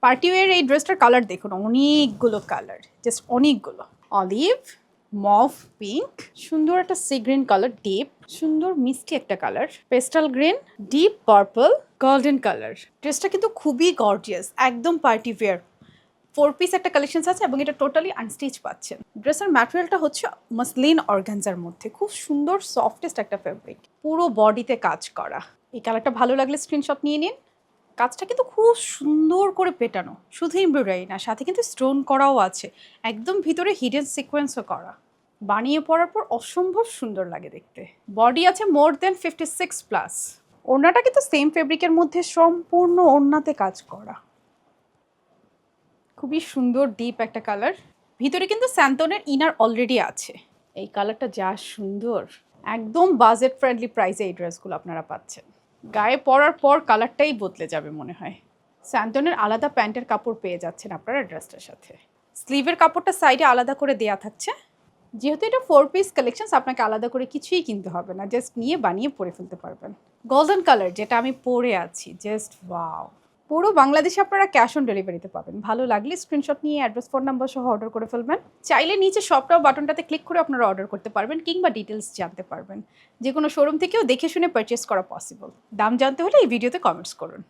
Party wear এই ড্রেসটার colour দেখুন, অনেকগুলো কালার, জাস্ট অনেকগুলো। অলিভ, মভ পিঙ্ক, সুন্দর একটা সি গ্রিন কালার, ডিপ সুন্দর মিষ্টি একটা colour, pastel green, deep purple, golden colour. ড্রেসটা কিন্তু খুবই গর্জিয়াস, একদম পার্টি ওয়্যার। 4 পিস একটা কালেকশন আছে এবং এটা টোটালি আনস্টিচ পাচ্ছেন। ড্রেসের ম্যাটেরিয়ালটা হচ্ছে মাসলিন অর্গানজার মধ্যে, খুব সুন্দর সফটেস্ট একটা ফেব্রিক, পুরো বডিতে কাজ করা। এই কালারটা ভালো লাগলে স্ক্রিনশট নিয়ে নিন। কাজটা কিন্তু খুব সুন্দর করে পেটানো, শুধু এমব্রয়ডারি না, সাথে কিন্তু স্টোন করাও আছে, একদম ভিতরে হিডেন সিকোয়েন্সও করা। বানিয়ে পরার পর অসম্ভব সুন্দর লাগে দেখতে। বডি আছে মোর দেন 56+। ওড়নাটা কিন্তু সেম ফেব্রিকের মধ্যে সম্পূর্ণ ওড়নাতে কাজ করা, খুবই সুন্দর ডিপ একটা কালার। ভিতরে কিন্তু স্যান্তনের ইনার অলরেডি আছে। এই কালারটা যা সুন্দর, একদম বাজেট ফ্রেন্ডলি প্রাইসে এই ড্রেসগুলো আপনারা পাচ্ছেন। গায়ে পরার পর কালারটাই বদলে যাবে মনে হয়। স্যান্তনের আলাদা প্যান্টের কাপড় পেয়ে যাচ্ছেন আপনারা ড্রেসটার সাথে। স্লিভের কাপড়টা সাইডে আলাদা করে দেয়া থাকছে। যেহেতু এটা 4 পিস কালেকশনস, আপনাকে আলাদা করে কিছুই কিনতে হবে না, জাস্ট নিয়ে বানিয়ে পরে ফেলতে পারবেন। গোল্ডেন কালার যেটা আমি পরে আছি, জাস্ট ওয়াও। পুরো বাংলাদেশে আপনারা ক্যাশ অন ডেলিভারিতে পাবেন। ভালো লাগলে স্ক্রিনশট নিয়ে অ্যাড্রেস, ফোন নাম্বার সহ অর্ডার করে ফেলবেন। চাইলে নিচে শপটাও বাটনটাতে ক্লিক করে আপনারা অর্ডার করতে পারবেন কিংবা ডিটেলস জানতে পারবেন। যে কোনো শোরুম থেকেও দেখে শুনে পারচেস করা পসিবল। দাম জানতে হলে এই ভিডিওতে কমেন্টস করুন।